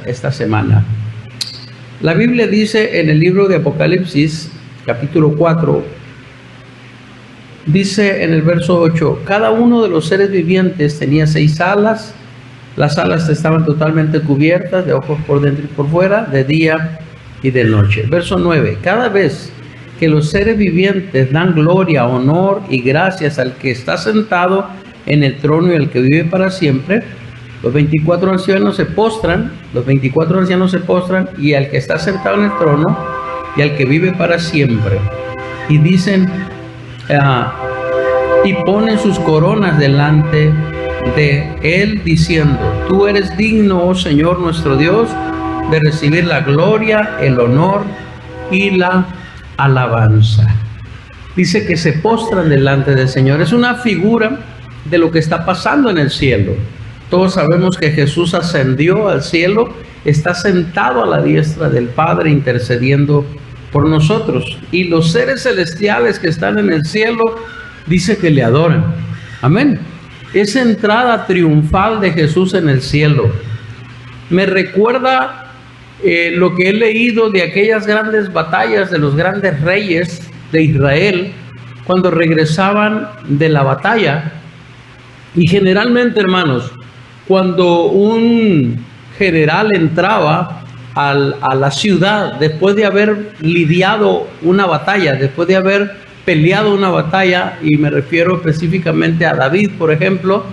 esta semana. La Biblia dice en el libro de Apocalipsis, capítulo 4, dice en el verso 8, cada uno de los seres vivientes tenía 6 alas, las alas estaban totalmente cubiertas de ojos por dentro y por fuera, de día y de noche. Verso 9, cada vez que los seres vivientes dan gloria, honor y gracias al que está sentado en el trono y al que vive para siempre, los 24 ancianos se postran, y al que está sentado en el trono y al que vive para siempre, y dicen, y ponen sus coronas delante de él, diciendo, tú eres digno, oh Señor nuestro Dios, de recibir la gloria, el honor y la alabanza. Dice que se postran delante del Señor. Es una figura de lo que está pasando en el cielo. Todos sabemos que Jesús ascendió al cielo, está sentado a la diestra del Padre intercediendo por nosotros. Y los seres celestiales que están en el cielo, dice que le adoran. Amén. Esa entrada triunfal de Jesús en el cielo me recuerda lo que he leído de aquellas grandes batallas de los grandes reyes de Israel cuando regresaban de la batalla. Y generalmente, hermanos, cuando un general entraba a la ciudad después de haber lidiado una batalla, después de haber peleado una batalla, y me refiero específicamente a David, por ejemplo,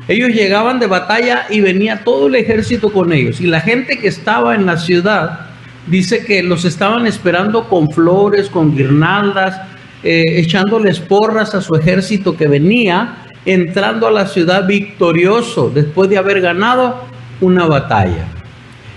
ellos llegaban de batalla y venía todo el ejército con ellos, y la gente que estaba en la ciudad dice que los estaban esperando con flores, con guirnaldas, echándoles porras a su ejército que venía entrando a la ciudad victorioso después de haber ganado una batalla.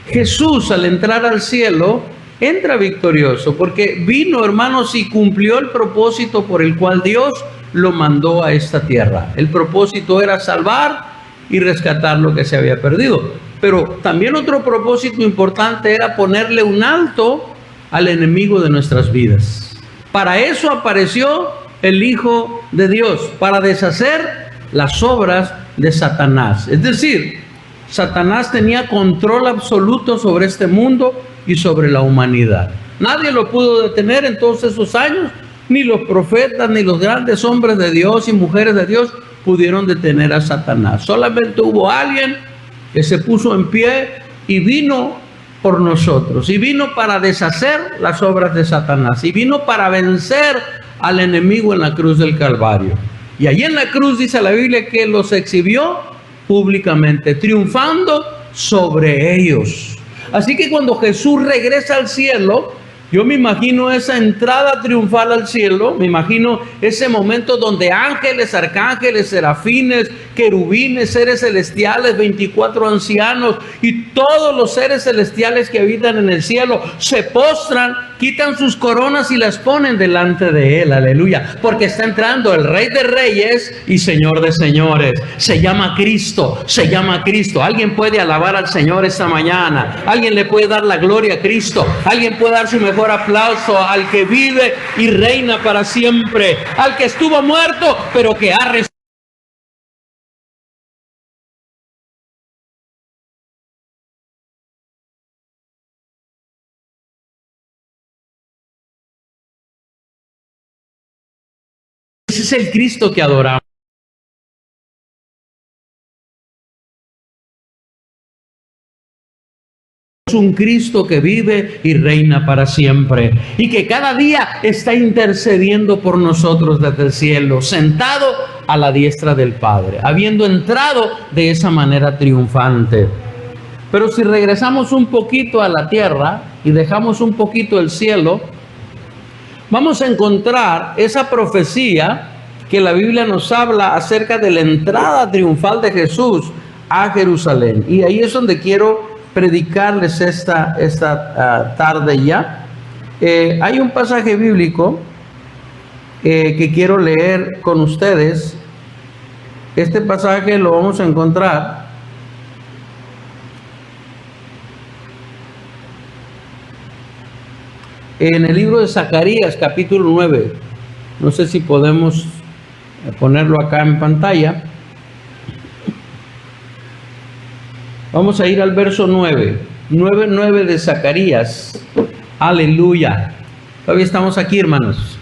Jesús, al entrar al cielo, entra victorioso porque vino, hermanos, y cumplió el propósito por el cual Dios lo mandó a esta tierra. El propósito era salvar y rescatar lo que se había perdido. Pero también otro propósito importante era ponerle un alto al enemigo de nuestras vidas. Para eso apareció el Hijo de Dios, para deshacer las obras de Satanás. Es decir, Satanás tenía control absoluto sobre este mundo y sobre la humanidad. Nadie lo pudo detener en todos esos años, ni los profetas, ni los grandes hombres de Dios y mujeres de Dios pudieron detener a Satanás. Solamente hubo alguien que se puso en pie y vino por nosotros, y vino para deshacer las obras de Satanás, y vino para vencer al enemigo en la cruz del Calvario. Y allí en la cruz dice la Biblia que los exhibió públicamente, triunfando sobre ellos. Así que cuando Jesús regresa al cielo, yo me imagino esa entrada triunfal al cielo, me imagino ese momento donde ángeles, arcángeles, serafines, querubines, seres celestiales, 24 ancianos y todos los seres celestiales que habitan en el cielo se postran, quitan sus coronas y las ponen delante de Él, aleluya, porque está entrando el Rey de Reyes y Señor de Señores. Se llama Cristo, se llama Cristo. Alguien puede alabar al Señor esta mañana, alguien le puede dar la gloria a Cristo, alguien puede dar su mejor aplauso al que vive y reina para siempre, al que estuvo muerto pero que ha resucitado. Ese es el Cristo que adoramos. Un Cristo que vive y reina para siempre y que cada día está intercediendo por nosotros desde el cielo, sentado a la diestra del Padre, habiendo entrado de esa manera triunfante. Pero si regresamos un poquito a la tierra y dejamos un poquito el cielo, vamos a encontrar esa profecía que la Biblia nos habla acerca de la entrada triunfal de Jesús a Jerusalén. Y ahí es donde quiero predicarles esta tarde ya. Hay un pasaje bíblico que quiero leer con ustedes. Este pasaje lo vamos a encontrar en el libro de Zacarías, capítulo 9. No sé si podemos ponerlo acá en pantalla. Vamos a ir al verso 9. 9:9 de Zacarías. Aleluya. Todavía estamos aquí, hermanos.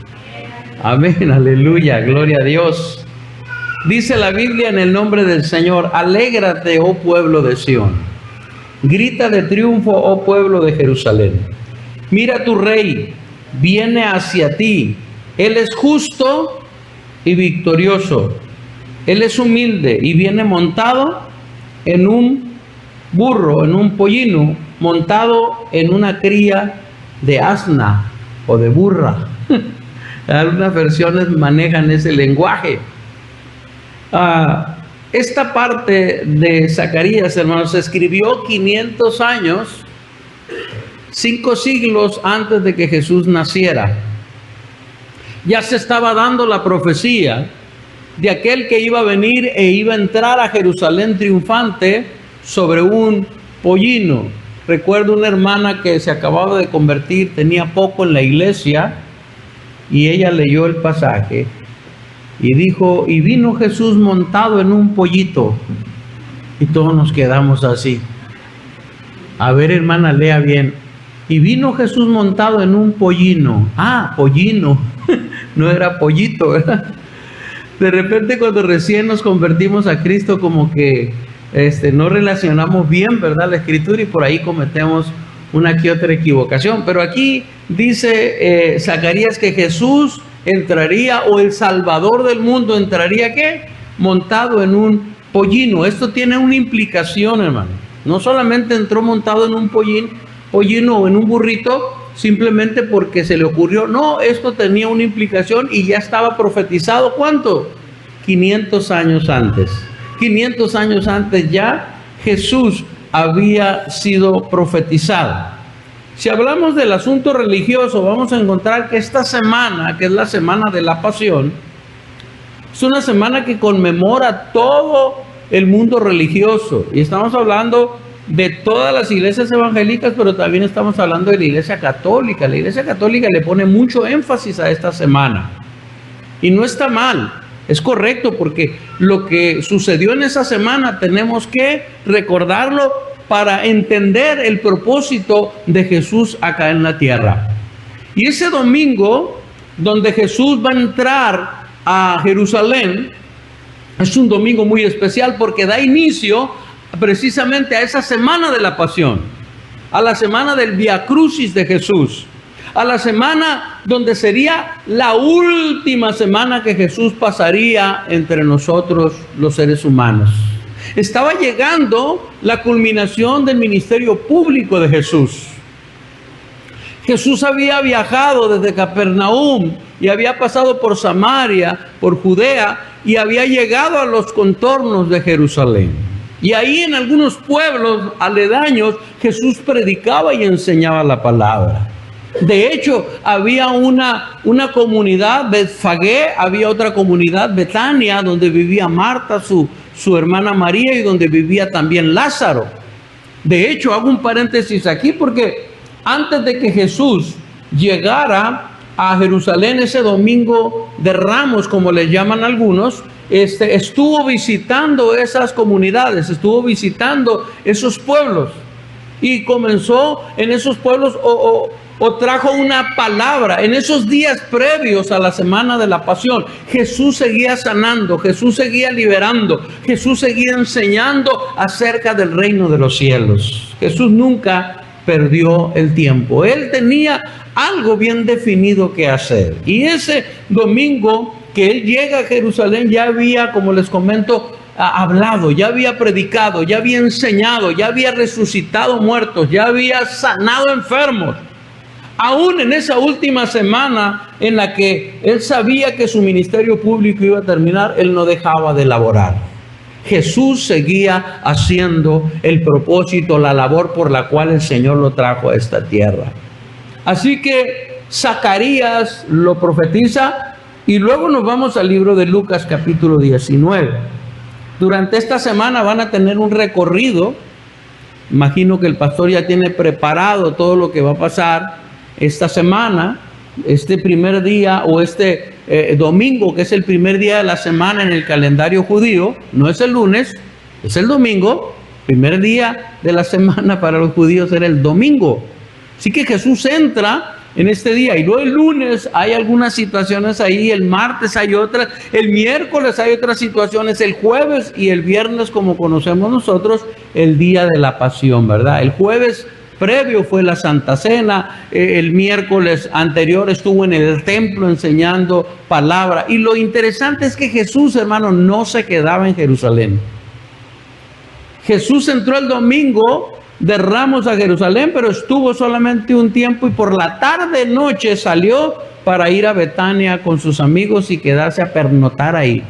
Amén, aleluya, gloria a Dios. Dice la Biblia en el nombre del Señor: alégrate, oh pueblo de Sión. Grita de triunfo, oh pueblo de Jerusalén. Mira, tu rey viene hacia ti. Él es justo y victorioso. Él es humilde y viene montado en un burro, en un pollino, montado en una cría de asna o de burra. Algunas versiones manejan ese lenguaje. Esta parte de Zacarías, hermanos, se escribió 500 años, 5 siglos antes de que Jesús naciera. Ya se estaba dando la profecía de aquel que iba a venir e iba a entrar a Jerusalén triunfante sobre un pollino. Recuerdo una hermana que se acababa de convertir, tenía poco en la iglesia, y ella leyó el pasaje y dijo: y vino Jesús montado en un pollito. Y todos nos quedamos así. A ver, hermana, lea bien. Y vino Jesús montado en un pollino. Ah, pollino. No era pollito, ¿verdad? De repente, cuando recién nos convertimos a Cristo, como que no relacionamos bien, ¿verdad?, la escritura, y por ahí cometemos una que otra equivocación. Pero aquí dice Zacarías que Jesús entraría, o el Salvador del mundo entraría, ¿qué? Montado en un pollino. Esto tiene una implicación, hermano. No solamente entró montado en un pollino o en un burrito simplemente porque se le ocurrió. No, esto tenía una implicación y ya estaba profetizado. ¿Cuánto? 500 años antes. 500 años antes ya Jesús había sido profetizado. Si hablamos del asunto religioso, vamos a encontrar que esta semana, que es la semana de la Pasión, es una semana que conmemora todo el mundo religioso. Y estamos hablando de todas las iglesias evangélicas, pero también estamos hablando de la iglesia católica. La iglesia católica le pone mucho énfasis a esta semana. Y no está mal, es correcto, porque lo que sucedió en esa semana tenemos que recordarlo para entender el propósito de Jesús acá en la tierra. Y ese domingo, donde Jesús va a entrar a Jerusalén, es un domingo muy especial porque da inicio precisamente a esa semana de la Pasión, a la semana del Vía Crucis de Jesús, a la semana donde sería la última semana que Jesús pasaría entre nosotros los seres humanos. Estaba llegando la culminación del ministerio público de Jesús. Jesús había viajado desde Capernaum y había pasado por Samaria, por Judea, y había llegado a los contornos de Jerusalén. Y ahí en algunos pueblos aledaños Jesús predicaba y enseñaba la palabra. De hecho, había una comunidad, Betfagé, había otra comunidad, Betania, donde vivía Marta, su hermana María, y donde vivía también Lázaro. De hecho, hago un paréntesis aquí porque antes de que Jesús llegara a Jerusalén ese domingo de Ramos, como les llaman algunos, estuvo visitando esas comunidades, estuvo visitando esos pueblos, y comenzó en esos pueblos o trajo una palabra. En esos días previos a la semana de la Pasión, Jesús seguía sanando, Jesús seguía liberando, Jesús seguía enseñando acerca del reino de los cielos. Jesús nunca perdió el tiempo. Él tenía algo bien definido que hacer. Y ese domingo que él llega a Jerusalén, ya había, como les comento, hablado, ya había predicado, ya había enseñado, ya había resucitado muertos, ya había sanado enfermos. Aún en esa última semana en la que él sabía que su ministerio público iba a terminar, él no dejaba de laborar. Jesús seguía haciendo el propósito, la labor por la cual el Señor lo trajo a esta tierra. Así que Zacarías lo profetiza, y luego nos vamos al libro de Lucas capítulo 19. Durante esta semana van a tener un recorrido. Imagino que el pastor ya tiene preparado todo lo que va a pasar esta semana, este primer día, o domingo, que es el primer día de la semana en el calendario judío. No es el lunes, es el domingo. Primer día de la semana para los judíos era el domingo. Así que Jesús entra en este día, y luego el lunes hay algunas situaciones ahí, el martes hay otras, el miércoles hay otras situaciones, el jueves y el viernes, como conocemos nosotros, el día de la pasión, ¿verdad? El jueves previo fue la Santa Cena, el miércoles anterior estuvo en el templo enseñando palabra. Y lo interesante es que Jesús, hermano, no se quedaba en Jerusalén. Jesús entró el domingo de Ramos a Jerusalén, pero estuvo solamente un tiempo, y por la tarde noche salió para ir a Betania con sus amigos y quedarse a pernoctar ahí.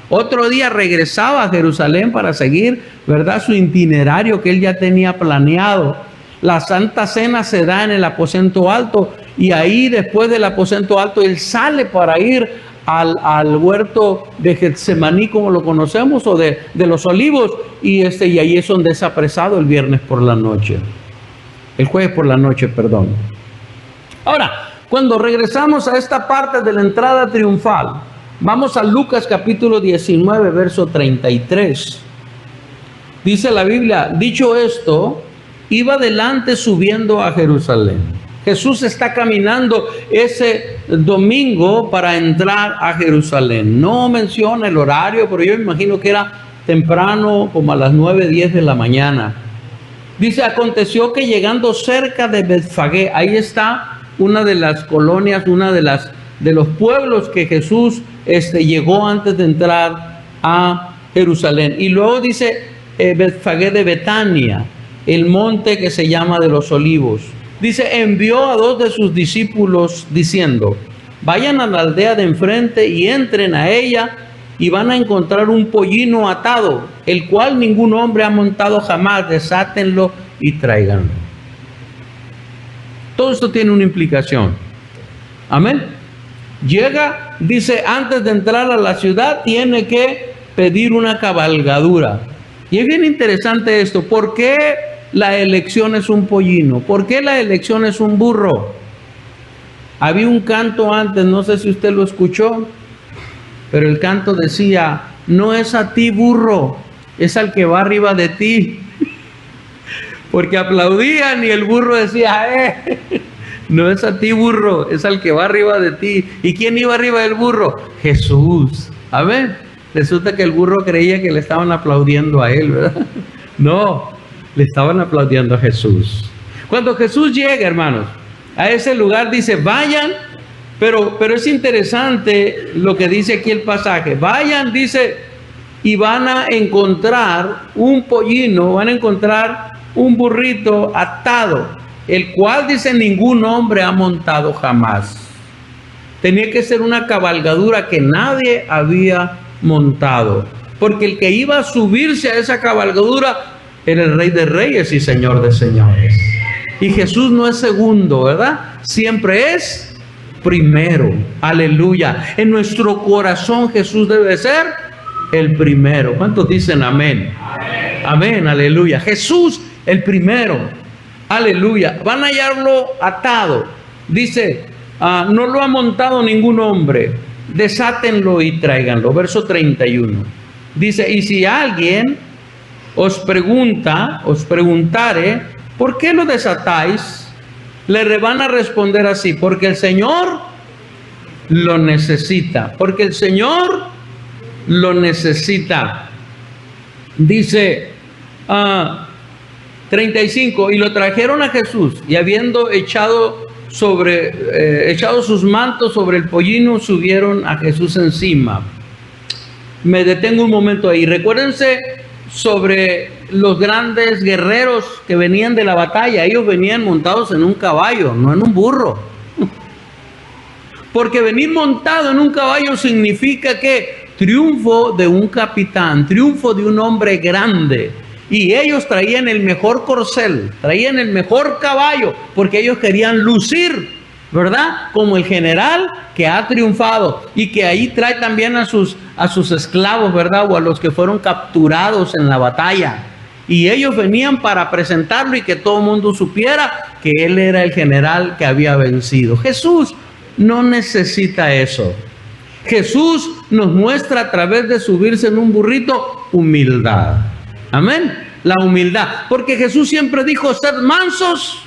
Otro día regresaba a Jerusalén para seguir, ¿verdad?, su itinerario que él ya tenía planeado. La Santa Cena se da en el aposento alto, y ahí después del aposento alto él sale para ir al huerto de Getsemaní, como lo conocemos, o de los Olivos, y ahí es donde es apresado el viernes por la noche, el jueves por la noche, perdón. Ahora, cuando regresamos a esta parte de la entrada triunfal, vamos a Lucas capítulo 19, verso 33. Dice la Biblia: dicho esto, iba adelante subiendo a Jerusalén. Jesús está caminando ese domingo para entrar a Jerusalén. No menciona el horario, pero yo me imagino que era temprano, como a las 9, 10 de la mañana. Dice: aconteció que llegando cerca de Betfagé, ahí está una de las colonias, de los pueblos que Jesús llegó antes de entrar a Jerusalén. Y luego dice Betfagé de Betania, el monte que se llama de los Olivos. Dice: envió a 2 de sus discípulos diciendo: vayan a la aldea de enfrente y entren a ella, y van a encontrar un pollino atado, el cual ningún hombre ha montado jamás. Desátenlo y tráiganlo. Todo esto tiene una implicación. Amén. Llega, dice, antes de entrar a la ciudad tiene que pedir una cabalgadura. Y es bien interesante esto. ¿Por qué la elección es un pollino? ¿Por qué la elección es un burro? Había un canto antes, no sé si usted lo escuchó, pero el canto decía: no es a ti, burro, es al que va arriba de ti. Porque aplaudían y el burro decía: no es a ti, burro, es al que va arriba de ti. ¿Y quién iba arriba del burro? Jesús. A ver, resulta que el burro creía que le estaban aplaudiendo a él, ¿verdad? No, le estaban aplaudiendo a Jesús. Cuando Jesús llega, hermanos, a ese lugar, dice: vayan, pero es interesante lo que dice aquí el pasaje. Vayan, dice, y van a encontrar un pollino, van a encontrar un burrito atado, el cual, dice, ningún hombre ha montado jamás. Tenía que ser una cabalgadura que nadie había montado, porque el que iba a subirse a esa cabalgadura era el Rey de Reyes y Señor de Señores. Y Jesús no es segundo, ¿verdad? Siempre es primero. Aleluya. En nuestro corazón Jesús debe ser el primero. ¿Cuántos dicen amén? Amén. Amén, aleluya. Jesús el primero. Aleluya. Van a hallarlo atado. Dice: no lo ha montado ningún hombre. Desátenlo y tráiganlo. Verso 31. Dice: y si alguien os preguntare, ¿por qué lo desatáis? Le van a responder así: porque el Señor lo necesita. Porque el Señor lo necesita. Dice 35: y lo trajeron a Jesús, y habiendo echado sus mantos sobre el pollino, subieron a Jesús encima. Me detengo un momento ahí. Recuérdense sobre los grandes guerreros que venían de la batalla. Ellos venían montados en un caballo, no en un burro. Porque venir montado en un caballo significa que triunfo de un capitán, triunfo de un hombre grande. Y ellos traían el mejor corcel, traían el mejor caballo, porque ellos querían lucir, ¿verdad? Como el general que ha triunfado, y que ahí trae también a sus esclavos, ¿verdad? O a los que fueron capturados en la batalla. Y ellos venían para presentarlo y que todo el mundo supiera que él era el general que había vencido. Jesús no necesita eso. Jesús nos muestra a través de subirse en un burrito humildad. Amén. la humildad. Porque Jesús siempre dijo, sed mansos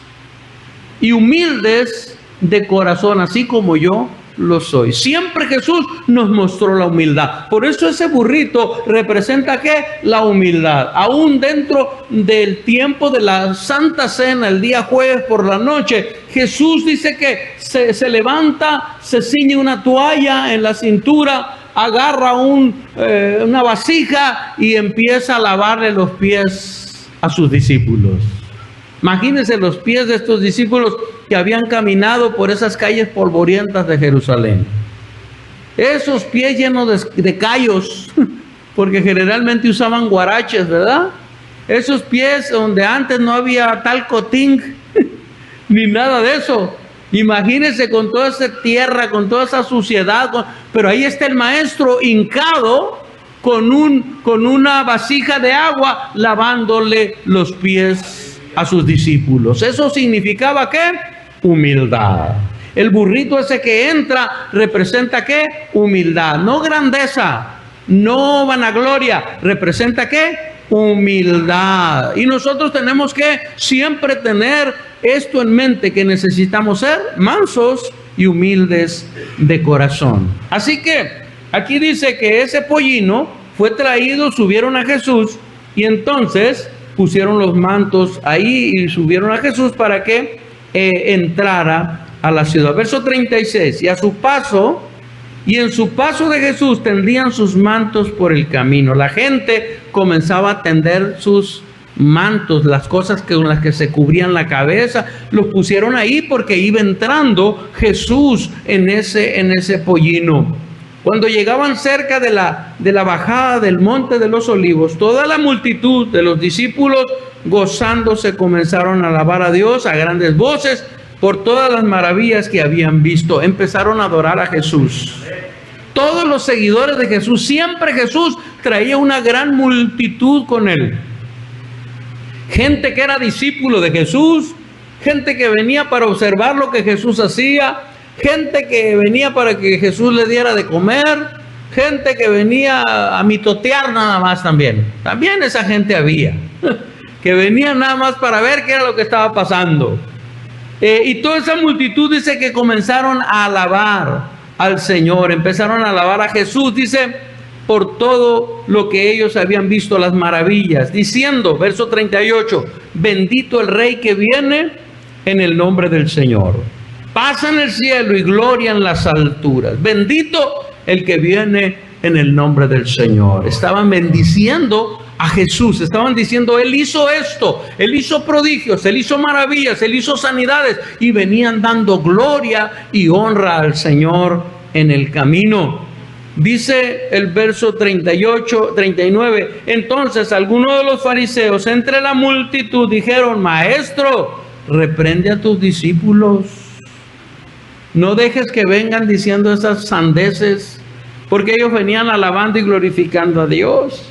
y humildes de corazón, así como yo lo soy. Siempre Jesús nos mostró la humildad. Por eso ese burrito representa ¿qué? La humildad. Aún dentro del tiempo de la Santa Cena, el día jueves por la noche, Jesús dice que se levanta, se ciñe una toalla en la cintura, agarra una vasija y empieza a lavarle los pies a sus discípulos. Imagínense los pies de estos discípulos que habían caminado por esas calles polvorientas de Jerusalén. Esos pies llenos de callos, porque generalmente usaban guaraches, ¿verdad? Esos pies donde antes no había talcotín, ni nada de eso. Imagínense con toda esa tierra, con toda esa suciedad, pero ahí está el maestro hincado con una vasija de agua lavándole los pies a sus discípulos. Eso significaba ¿qué? Humildad. El burrito ese que entra representa ¿qué? Humildad, no grandeza, no vanagloria, representa ¿qué? Humildad. Y nosotros tenemos que siempre tener esto en mente, que necesitamos ser mansos y humildes de corazón. Así que aquí dice que ese pollino fue traído, subieron a Jesús y entonces pusieron los mantos ahí y subieron a Jesús para que entrara a la ciudad. Verso 36, y en su paso de Jesús tendían sus mantos por el camino. La gente comenzaba a tender sus mantos, las cosas con las que se cubrían la cabeza, los pusieron ahí porque iba entrando Jesús en ese pollino. Cuando llegaban cerca de la bajada del monte de los olivos, toda la multitud de los discípulos gozándose comenzaron a alabar a Dios a grandes voces por todas las maravillas que habían visto. Empezaron a adorar a Jesús. Todos los seguidores de Jesús, siempre Jesús traía una gran multitud con él. Gente que era discípulo de Jesús, gente que venía para observar lo que Jesús hacía, gente que venía para que Jesús le diera de comer, gente que venía a mitotear nada más también. También esa gente había, que venía nada más para ver qué era lo que estaba pasando. Y toda esa multitud dice que comenzaron a alabar al Señor, empezaron a alabar a Jesús, dice, por todo lo que ellos habían visto, las maravillas, diciendo, verso 38, bendito el Rey que viene en el nombre del Señor. Paz en el cielo y gloria en las alturas. Bendito el que viene en el nombre del Señor. Estaban bendiciendo a Jesús, estaban diciendo, Él hizo esto, Él hizo prodigios, Él hizo maravillas, Él hizo sanidades, y venían dando gloria y honra al Señor en el camino. Dice el verso 38, 39, entonces algunos de los fariseos entre la multitud dijeron, Maestro, reprende a tus discípulos. No dejes que vengan diciendo esas sandeces, porque ellos venían alabando y glorificando a Dios.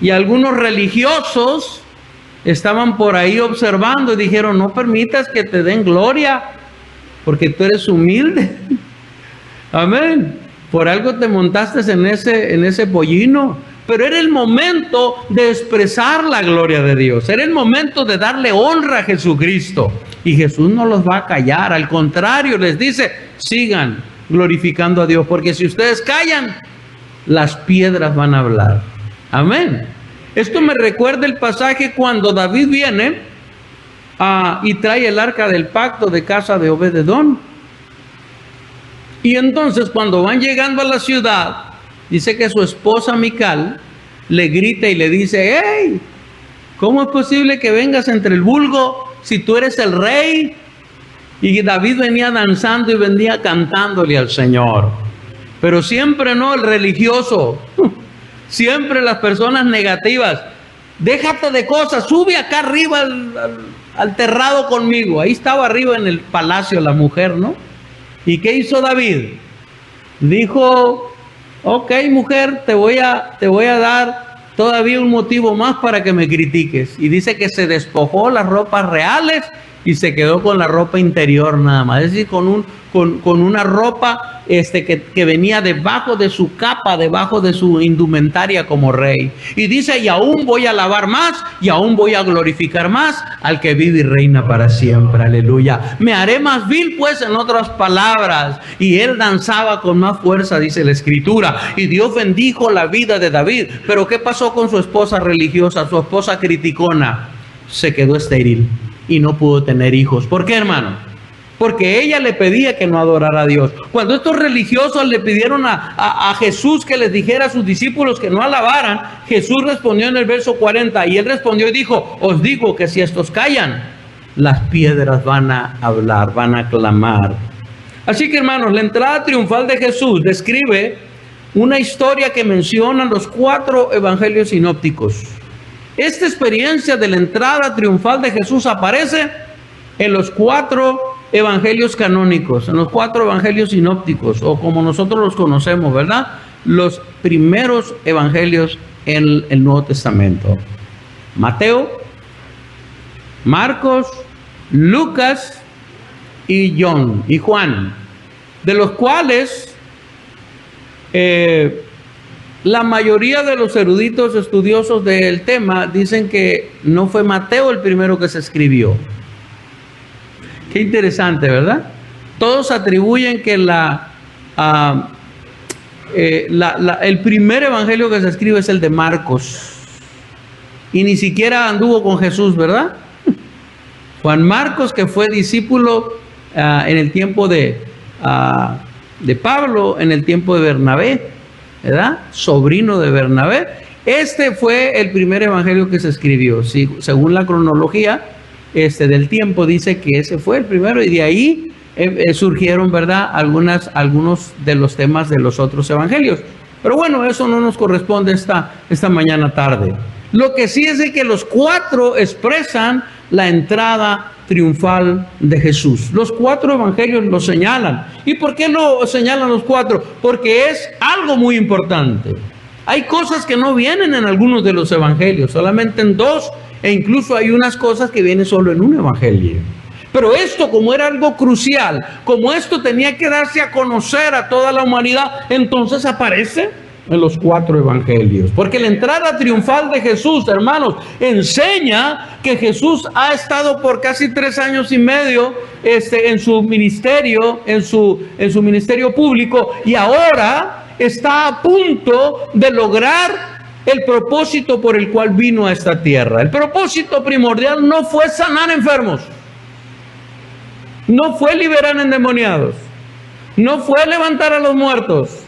Y algunos religiosos estaban por ahí observando y dijeron, no permitas que te den gloria, porque tú eres humilde. Amén. Por algo te montaste en ese pollino. Pero era el momento de expresar la gloria de Dios. Era el momento de darle honra a Jesucristo. Y Jesús no los va a callar. Al contrario, les dice, sigan glorificando a Dios. Porque si ustedes callan, las piedras van a hablar. Amén. Esto me recuerda el pasaje cuando David viene y trae el arca del pacto de casa de Obed-edom. Y entonces cuando van llegando a la ciudad, dice que su esposa Mical le grita y le dice, hey, ¿cómo es posible que vengas entre el vulgo si tú eres el rey? Y David venía danzando y venía cantándole al Señor. Pero siempre no el religioso, siempre las personas negativas. Déjate de cosas, sube acá arriba al terrado conmigo. Ahí estaba arriba en el palacio la mujer, ¿no? ¿Y qué hizo David? Dijo, ok, mujer, te voy a dar todavía un motivo más para que me critiques. Y dice que se despojó las ropas reales y se quedó con la ropa interior nada más, es decir, con una ropa que venía debajo de su capa, debajo de su indumentaria como rey. Y dice, y aún voy a alabar más, y aún voy a glorificar más al que vive y reina para siempre. Aleluya. Me haré más vil, pues, en otras palabras. Y él danzaba con más fuerza, dice la Escritura. Y Dios bendijo la vida de David. Pero ¿qué pasó con su esposa religiosa, su esposa criticona? Se quedó estéril y no pudo tener hijos. ¿Por qué, hermano? Porque ella le pedía que no adorara a Dios. Cuando estos religiosos le pidieron a Jesús que les dijera a sus discípulos que no alabaran, Jesús respondió en el verso 40, y él respondió y dijo, os digo que si estos callan, las piedras van a hablar, van a clamar. Así que, hermanos, la entrada triunfal de Jesús describe una historia que mencionan los 4 evangelios sinópticos. Esta experiencia de la entrada triunfal de Jesús aparece en los 4 evangelios canónicos, en los 4 evangelios sinópticos, o como nosotros los conocemos, ¿verdad? Los primeros evangelios en el Nuevo Testamento. Mateo, Marcos, Lucas y Juan, de los cuales la mayoría de los eruditos estudiosos del tema dicen que no fue Mateo el primero que se escribió. Qué interesante, ¿verdad? Todos atribuyen que el primer evangelio que se escribe es el de Marcos. Y ni siquiera anduvo con Jesús, ¿verdad? Juan Marcos, que fue discípulo en el tiempo de Pablo, en el tiempo de Bernabé, ¿verdad? Sobrino de Bernabé. Este fue el primer evangelio que se escribió. Sí, según la cronología del tiempo, dice que ese fue el primero, y de ahí surgieron, ¿verdad?, algunos de los temas de los otros evangelios. Pero bueno, eso no nos corresponde esta mañana tarde. Lo que sí es de que los 4 expresan la entrada triunfal de Jesús. Los 4 evangelios lo señalan. ¿Y por qué lo señalan los 4? Porque es algo muy importante. Hay cosas que no vienen en algunos de los evangelios, solamente en 2, e incluso hay unas cosas que vienen solo en un evangelio. Pero esto, como era algo crucial, como esto tenía que darse a conocer a toda la humanidad, entonces aparece en los 4 evangelios. Porque la entrada triunfal de Jesús, hermanos, enseña que Jesús ha estado por casi 3 años y medio en su ministerio, en su ministerio público, y ahora está a punto de lograr el propósito por el cual vino a esta tierra. El propósito primordial no fue sanar enfermos, no fue liberar endemoniados, no fue levantar a los muertos,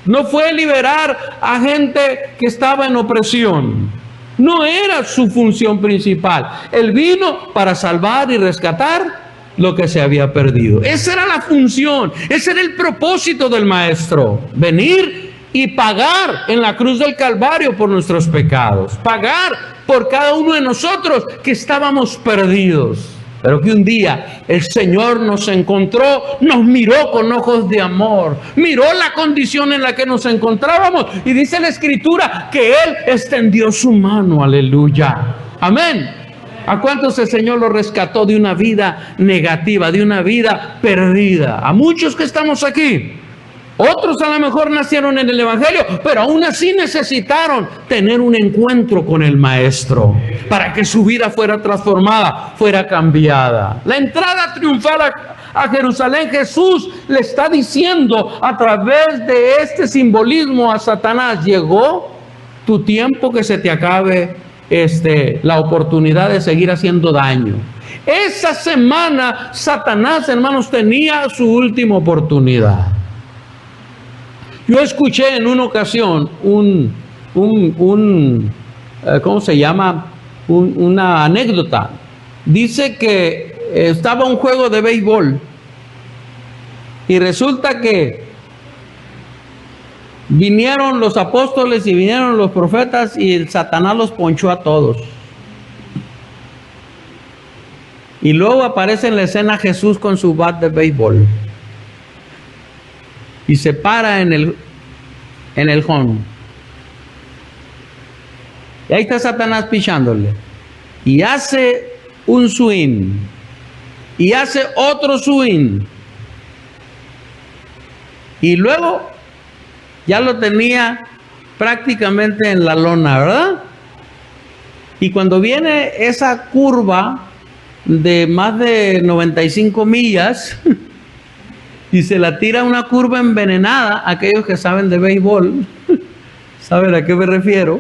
no fue liberar a gente que estaba en opresión. No era su función principal. Él vino para salvar y rescatar lo que se había perdido. Esa era la función, ese era el propósito del Maestro: venir y pagar en la cruz del Calvario por nuestros pecados, pagar por cada uno de nosotros que estábamos perdidos. Pero que un día el Señor nos encontró, nos miró con ojos de amor, miró la condición en la que nos encontrábamos, y dice la Escritura que Él extendió su mano. Aleluya. Amén. ¿A cuántos el Señor los rescató de una vida negativa, de una vida perdida? A muchos que estamos aquí. Otros a lo mejor nacieron en el Evangelio, pero aún así necesitaron tener un encuentro con el Maestro para que su vida fuera transformada, fuera cambiada. La entrada triunfal a Jerusalén, Jesús le está diciendo a través de este simbolismo a Satanás: llegó tu tiempo, que se te acabe la oportunidad de seguir haciendo daño. Esa semana Satanás, hermanos, tenía su última oportunidad. Yo escuché en una ocasión ¿cómo se llama? Una anécdota. Dice que estaba un juego de béisbol y resulta que vinieron los apóstoles y vinieron los profetas, y el Satanás los ponchó a todos. Y luego aparece en la escena Jesús con su bat de béisbol y se para en el home. Y ahí está Satanás pichándole, y hace un swing y hace otro swing. Y luego ya lo tenía prácticamente en la lona, ¿verdad? Y cuando viene esa curva de más de 95 millas y se la tira una curva envenenada, aquellos que saben de béisbol saben a qué me refiero,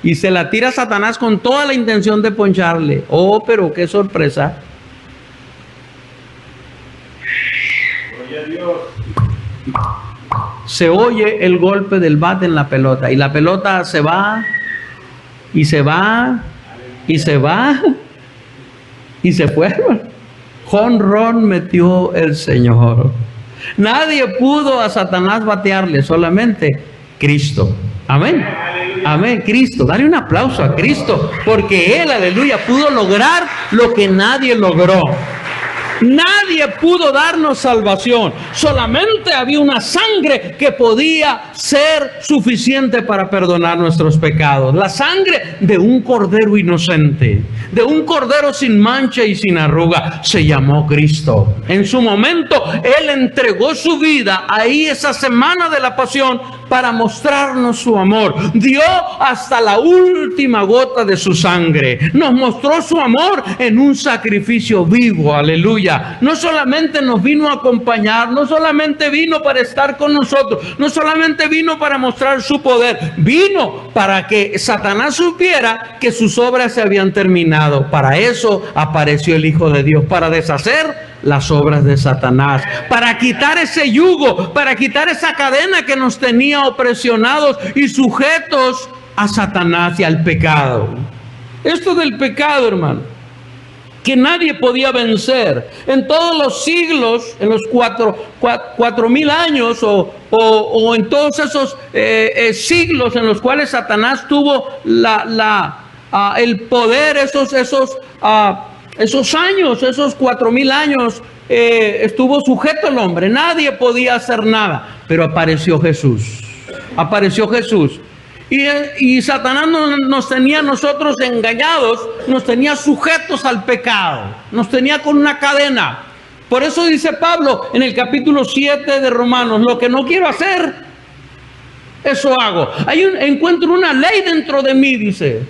y se la tira a Satanás con toda la intención de poncharle. Oh, pero qué sorpresa. Se oye el golpe del bate en la pelota y la pelota se va y se va y se va y se fue. Jonrón metió el Señor. Nadie pudo a Satanás batearle, solamente Cristo. Amén. Amén, Cristo. Dale un aplauso a Cristo, porque Él, aleluya, pudo lograr lo que nadie logró. Nadie pudo darnos salvación. Solamente había una sangre que podía ser suficiente para perdonar nuestros pecados. La sangre de un cordero inocente, de un cordero sin mancha y sin arruga. Se llamó Cristo. En su momento, Él entregó su vida ahí esa semana de la pasión para mostrarnos su amor. Dio hasta la última gota de su sangre. Nos mostró su amor en un sacrificio vivo. Aleluya. No solamente nos vino a acompañar, no solamente vino para estar con nosotros, no solamente vino para mostrar su poder, vino para que Satanás supiera que sus obras se habían terminado. Para eso apareció el Hijo de Dios, para deshacer las obras de Satanás, para quitar ese yugo, para quitar esa cadena que nos tenía opresionados y sujetos a Satanás y al pecado. Esto del pecado, hermano, que nadie podía vencer en todos los siglos, en los 4,000 años o en todos esos siglos en los cuales Satanás tuvo el poder, esos años, esos 4,000 años estuvo sujeto el hombre. Nadie podía hacer nada, pero apareció Jesús. Apareció Jesús. Y Satanás nos tenía nosotros engañados, nos tenía sujetos al pecado, nos tenía con una cadena. Por eso dice Pablo en el capítulo 7 de Romanos: lo que no quiero hacer, eso hago. Encuentro una ley dentro de mí, dice,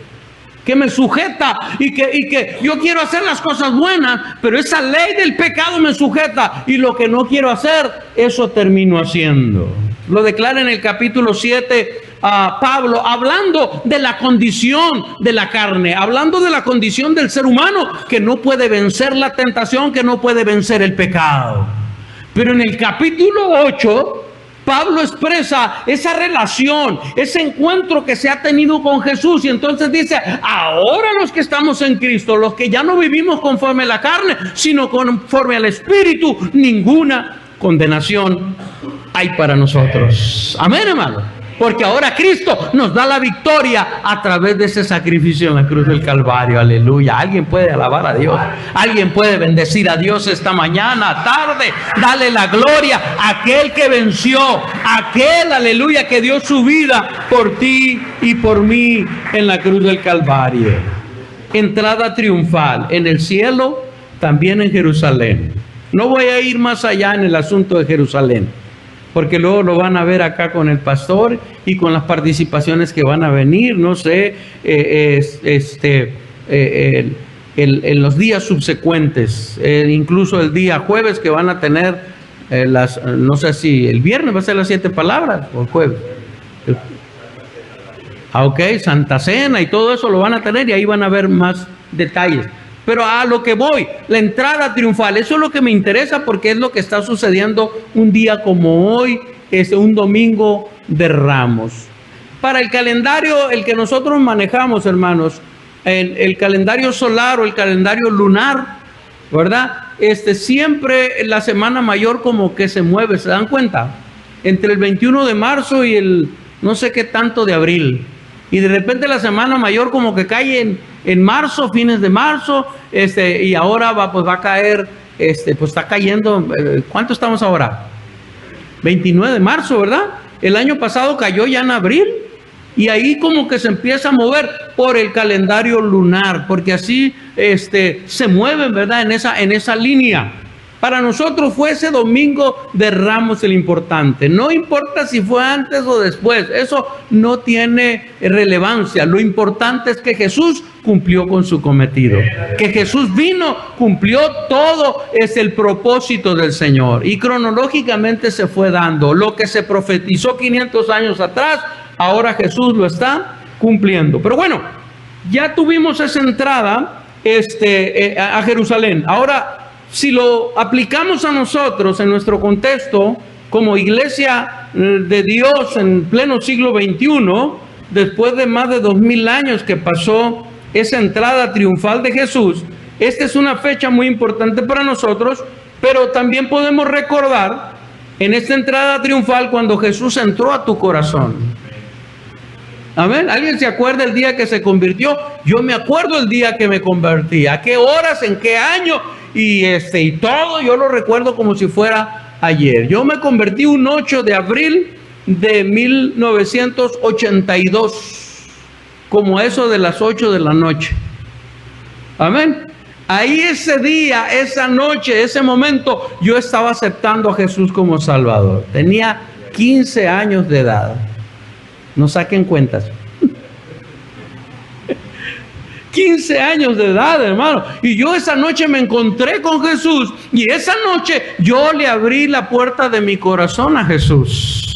que me sujeta y que yo quiero hacer las cosas buenas, pero esa ley del pecado me sujeta y lo que no quiero hacer, eso termino haciendo. Lo declara en el capítulo 7 Pablo, hablando de la condición de la carne, hablando de la condición del ser humano que no puede vencer la tentación, que no puede vencer el pecado. Pero en el capítulo 8, Pablo expresa esa relación, ese encuentro que se ha tenido con Jesús, y entonces dice: ahora los que estamos en Cristo, los que ya no vivimos conforme a la carne, sino conforme al Espíritu, ninguna condenación hay para nosotros. Amén, hermano. Porque ahora Cristo nos da la victoria a través de ese sacrificio en la cruz del Calvario. Aleluya. Alguien puede alabar a Dios. Alguien puede bendecir a Dios esta mañana, tarde. Dale la gloria a aquel que venció. Aquel, aleluya, que dio su vida por ti y por mí en la cruz del Calvario. Entrada triunfal en el cielo, también en Jerusalén. No voy a ir más allá en el asunto de Jerusalén, porque luego lo van a ver acá con el pastor y con las participaciones que van a venir, no sé, en los días subsecuentes, incluso el día jueves que van a tener no sé si el viernes va a ser las 7 palabras o el jueves. Ok, Santa Cena y todo eso lo van a tener y ahí van a ver más detalles. Pero a lo que voy, la entrada triunfal, eso es lo que me interesa, porque es lo que está sucediendo un día como hoy, es un domingo de Ramos. Para el calendario, el que nosotros manejamos, hermanos, el calendario solar o el calendario lunar, ¿verdad? Siempre la semana mayor como que se mueve, ¿se dan cuenta? Entre el 21 de marzo y el no sé qué tanto de abril. Y de repente la semana mayor como que cae en marzo, fines de marzo, y ahora va a caer, pues está cayendo, ¿cuánto estamos ahora? 29 de marzo, ¿verdad? El año pasado cayó ya en abril, y ahí como que se empieza a mover por el calendario lunar, porque así se mueven, ¿verdad?, en esa línea. Para nosotros fue ese domingo de Ramos el importante. No importa si fue antes o después, eso no tiene relevancia. Lo importante es que Jesús cumplió con su cometido. Que Jesús vino, cumplió todo, es el propósito del Señor. Y cronológicamente se fue dando. Lo que se profetizó 500 años atrás, ahora Jesús lo está cumpliendo. Pero bueno, ya tuvimos esa entrada a Jerusalén. Ahora, si lo aplicamos a nosotros en nuestro contexto como iglesia de Dios en pleno siglo XXI, después de más de 2000 años que pasó esa entrada triunfal de Jesús, esta es una fecha muy importante para nosotros, pero también podemos recordar en esta entrada triunfal cuando Jesús entró a tu corazón. Amén. ¿Alguien se acuerda el día que se convirtió? Yo me acuerdo el día que me convertí. ¿A qué horas? ¿En qué año? Y todo yo lo recuerdo como si fuera ayer. Yo me convertí un 8 de abril de 1982, como eso de las 8 de la noche. Amén. Ahí ese día, esa noche, ese momento, yo estaba aceptando a Jesús como Salvador. Tenía 15 años de edad. No saquen cuentas. 15 años de edad, hermano. Y yo esa noche me encontré con Jesús. Y esa noche yo le abrí la puerta de mi corazón a Jesús,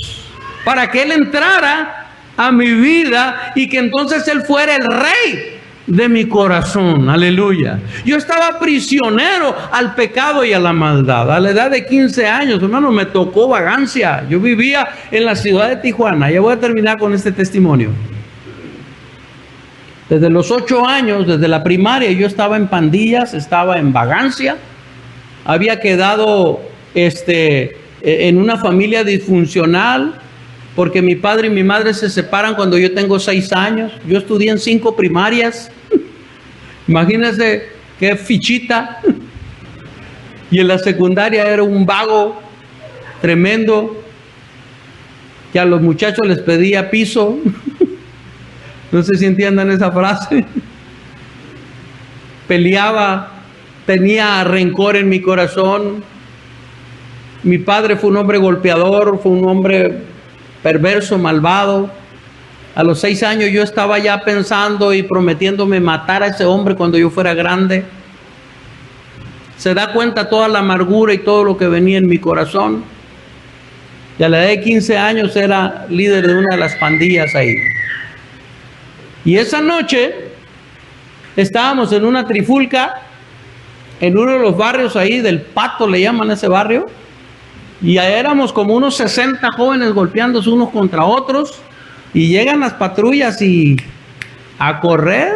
para que Él entrara a mi vida y que entonces Él fuera el rey de mi corazón. Aleluya. Yo estaba prisionero al pecado y a la maldad. A la edad de 15 años, hermano, me tocó vagancia. Yo vivía en la ciudad de Tijuana. Ya voy a terminar con este testimonio. Desde los 8 años, desde la primaria, yo estaba en pandillas, estaba en vagancia. Había quedado en una familia disfuncional, porque mi padre y mi madre se separan cuando yo tengo 6 años. Yo estudié en 5 primarias. Imagínense qué fichita. Y en la secundaria era un vago tremendo, que a los muchachos les pedía piso. No sé si entiendan esa frase. Peleaba, tenía rencor en mi corazón. Mi padre fue un hombre golpeador, fue un hombre perverso, malvado. A los 6 años yo estaba ya pensando y prometiéndome matar a ese hombre cuando yo fuera grande. Se da cuenta toda la amargura y todo lo que venía en mi corazón. Y a la edad de 15 años era líder de una de las pandillas ahí. Y esa noche estábamos en una trifulca en uno de los barrios ahí del Pato, le llaman ese barrio. Y ahí éramos como unos 60 jóvenes golpeándose unos contra otros. Y llegan las patrullas y a correr.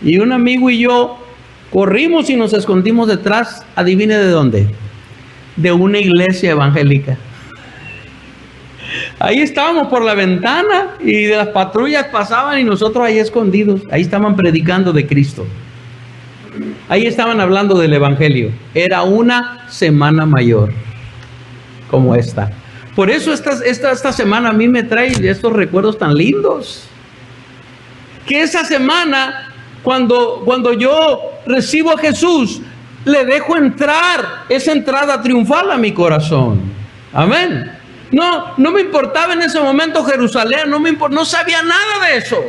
Y un amigo y yo corrimos y nos escondimos detrás, adivine de dónde, de una iglesia evangélica. Ahí estábamos por la ventana y de las patrullas pasaban y nosotros ahí escondidos. Ahí estaban predicando de Cristo. Ahí estaban hablando del evangelio. Era una semana mayor como esta. Por eso esta semana a mí me trae estos recuerdos tan lindos. Que esa semana, cuando yo recibo a Jesús, le dejo entrar esa entrada triunfal a mi corazón. Amén. No me importaba en ese momento Jerusalén, no sabía nada de eso.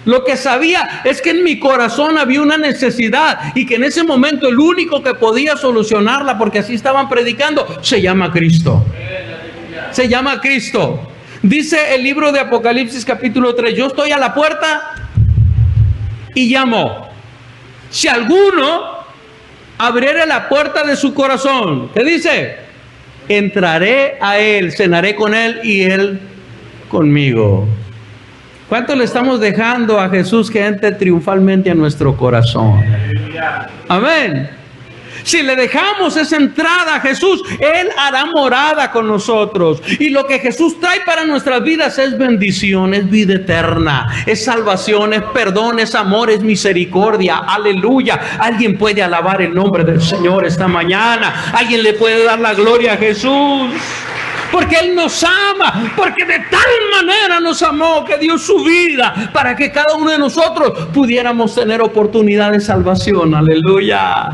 Lo que sabía es que en mi corazón había una necesidad y que en ese momento el único que podía solucionarla, porque así estaban predicando, se llama Cristo. Se llama Cristo. Dice el libro de Apocalipsis capítulo 3, yo estoy a la puerta y llamo. Si alguno abriere la puerta de su corazón, ¿qué dice? Entraré a él, cenaré con él y él conmigo. ¿Cuánto le estamos dejando a Jesús que entre triunfalmente a nuestro corazón? Amén. Si le dejamos esa entrada a Jesús, Él hará morada con nosotros. Y lo que Jesús trae para nuestras vidas es bendición, es vida eterna, es salvación, es perdón, es amor, es misericordia. Aleluya. Alguien puede alabar el nombre del Señor esta mañana. Alguien le puede dar la gloria a Jesús. porque Él nos ama, porque de tal manera nos amó que dio su vida para que cada uno de nosotros pudiéramos tener oportunidad de salvación. Aleluya.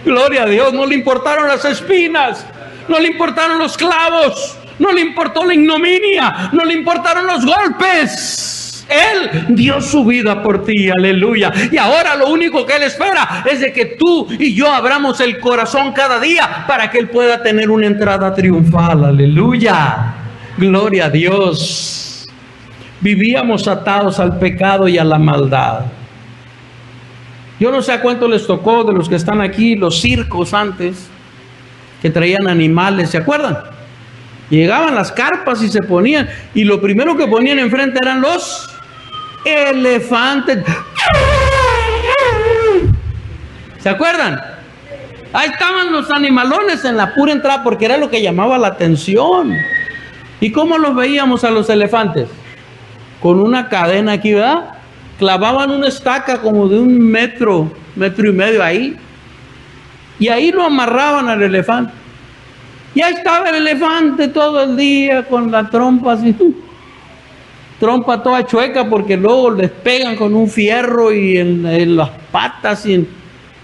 Gloria a Dios. No le importaron las espinas, no le importaron los clavos, no le importó la ignominia, no le importaron los golpes. Él dio su vida por ti, aleluya. Y ahora lo único que Él espera es de que tú y yo abramos el corazón cada día para que Él pueda tener una entrada triunfal, aleluya. Gloria a Dios. Vivíamos atados al pecado y a la maldad. Yo no sé a cuánto les tocó de los que están aquí, los circos antes, que traían animales, ¿se acuerdan? Llegaban las carpas y se ponían, y lo primero que ponían enfrente eran los elefantes. ¿Se acuerdan? Ahí estaban los animalones en la pura entrada, porque era lo que llamaba la atención. ¿Y cómo los veíamos a los elefantes? Con una cadena aquí, ¿verdad? Clavaban una estaca como de 1 metro, 1,5 metros ahí, y ahí lo amarraban al elefante. Y ahí estaba el elefante todo el día con la trompa así, trompa toda chueca, porque luego les pegan con un fierro y en las patas y en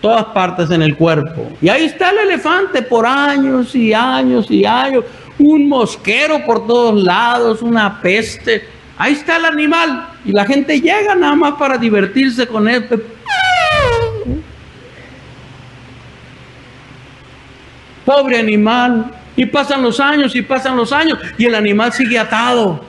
todas partes en el cuerpo. Y ahí está el elefante por años y años y años, un mosquero por todos lados, una peste. Ahí está el animal y la gente llega nada más para divertirse con él. Pobre animal. Y pasan los años y pasan los años y el animal sigue atado.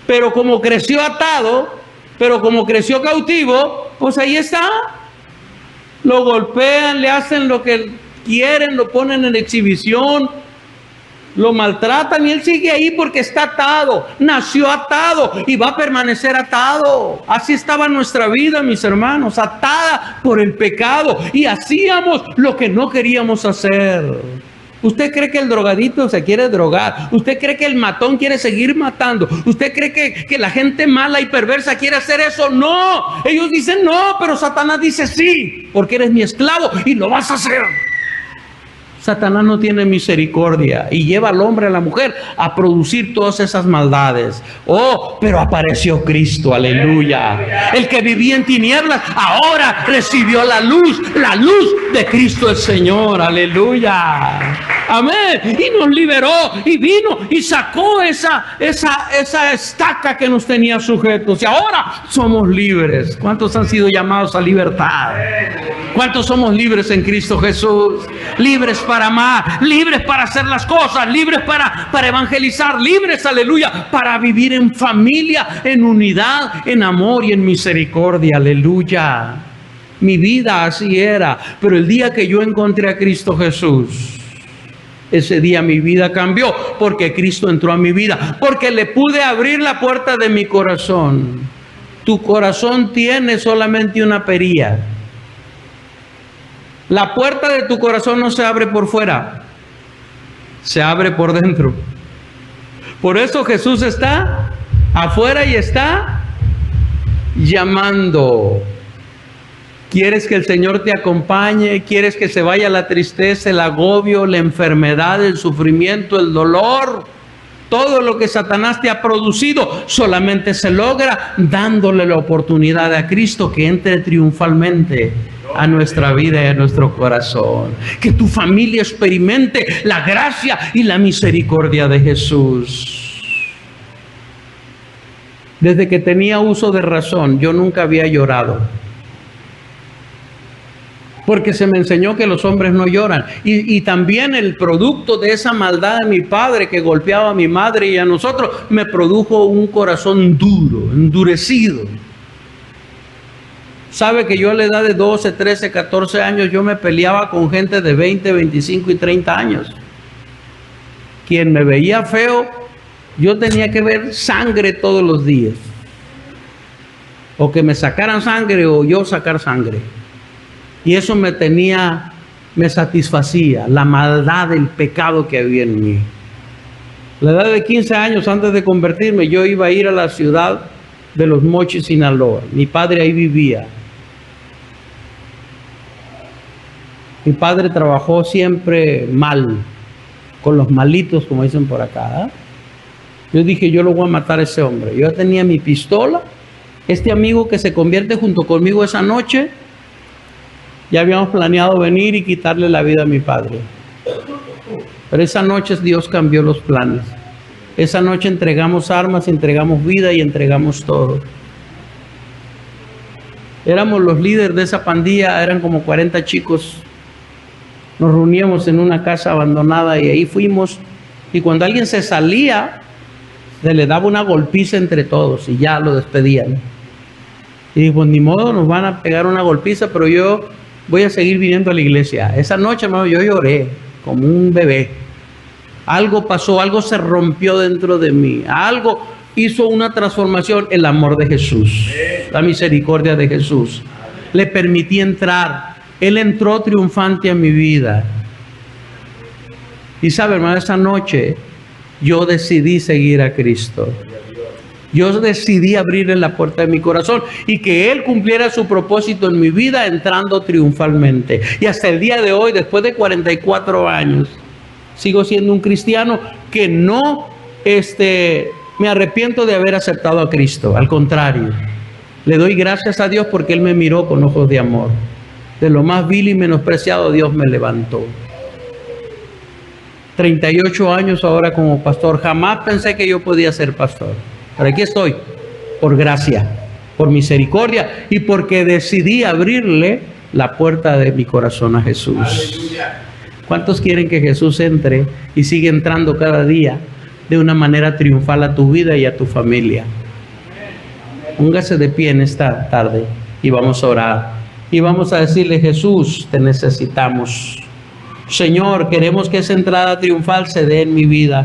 Pero como creció atado, pero como creció cautivo, pues ahí está. Lo golpean, le hacen lo que quieren, lo ponen en exhibición, lo maltratan y él sigue ahí porque está atado, nació atado y va a permanecer atado. Así estaba nuestra vida, mis hermanos, atada por el pecado y hacíamos lo que no queríamos hacer. ¿Usted cree que el drogadito se quiere drogar? ¿Usted cree que el matón quiere seguir matando? ¿Usted cree que la gente mala y perversa quiere hacer eso? No, ellos dicen no, pero Satanás dice sí, porque eres mi esclavo y lo vas a hacer. Satanás no tiene misericordia y lleva al hombre, a la mujer, a producir todas esas maldades. Oh, pero apareció Cristo, aleluya. El que vivía en tinieblas, ahora recibió la luz de Cristo el Señor, aleluya. Amén. Y nos liberó y vino y sacó esa estaca que nos tenía sujetos. Y ahora somos libres. ¿Cuántos han sido llamados a libertad? ¿Cuántos somos libres en Cristo Jesús? Libres para amar, libres para hacer las cosas, libres para evangelizar, libres, aleluya, para vivir en familia, en unidad, en amor y en misericordia, aleluya. Mi vida así era, pero el día que yo encontré a Cristo Jesús, ese día mi vida cambió, porque Cristo entró a mi vida, porque le pude abrir la puerta de mi corazón. Tu corazón tiene solamente una perilla. La puerta de tu corazón no se abre por fuera, se abre por dentro. Por eso Jesús está afuera y está llamando. ¿Quieres que el Señor te acompañe? ¿Quieres que se vaya la tristeza, el agobio, la enfermedad, el sufrimiento, el dolor? Todo lo que Satanás te ha producido solamente se logra dándole la oportunidad a Cristo que entre triunfalmente a nuestra vida y a nuestro corazón. Que tu familia experimente la gracia y la misericordia de Jesús. Desde que tenía uso de razón, yo nunca había llorado. Porque se me enseñó que los hombres no lloran. Y también el producto de esa maldad de mi padre que golpeaba a mi madre y a nosotros, me produjo un corazón duro, endurecido. Sabe que yo a la edad de 12, 13, 14 años yo me peleaba con gente de 20, 25 y 30 años. Quien me veía feo, yo tenía que ver sangre todos los días. O que me sacaran sangre o yo sacar sangre. Y eso me satisfacía, la maldad del pecado que había en mí. A la edad de 15 años, antes de convertirme, yo iba a ir a la ciudad de Los Mochis, Sinaloa. Mi padre ahí vivía. Mi padre trabajó siempre mal, con los malitos, como dicen por acá. Yo dije, yo lo voy a matar a ese hombre. Yo tenía mi pistola. Este amigo que se convierte junto conmigo esa noche, ya habíamos planeado venir y quitarle la vida a mi padre. Pero esa noche Dios cambió los planes. Esa noche entregamos armas, entregamos vida y entregamos todo. Éramos los líderes de esa pandilla, eran como 40 chicos. Nos reuníamos en una casa abandonada y ahí fuimos. Y cuando alguien se salía, se le daba una golpiza entre todos y ya lo despedían. Y pues ni modo, nos van a pegar una golpiza, pero yo voy a seguir viniendo a la iglesia. Esa noche, hermano, yo lloré como un bebé. Algo pasó, algo se rompió dentro de mí. Algo hizo una transformación, el amor de Jesús, la misericordia de Jesús. Le permití entrar. Él entró triunfante a mi vida. Y sabe, hermano, esa noche yo decidí seguir a Cristo. Yo decidí abrirle la puerta de mi corazón y que Él cumpliera su propósito en mi vida entrando triunfalmente. Y hasta el día de hoy, después de 44 años, sigo siendo un cristiano que no me arrepiento de haber aceptado a Cristo. Al contrario, le doy gracias a Dios porque Él me miró con ojos de amor. De lo más vil y menospreciado, Dios me levantó. 38 años ahora como pastor. Jamás pensé que yo podía ser pastor. Pero aquí estoy, por gracia, por misericordia y porque decidí abrirle la puerta de mi corazón a Jesús. Aleluya. ¿Cuántos quieren que Jesús entre y siga entrando cada día de una manera triunfal a tu vida y a tu familia? Póngase de pie en esta tarde y vamos a orar. Y vamos a decirle, Jesús, te necesitamos. Señor, queremos que esa entrada triunfal se dé en mi vida.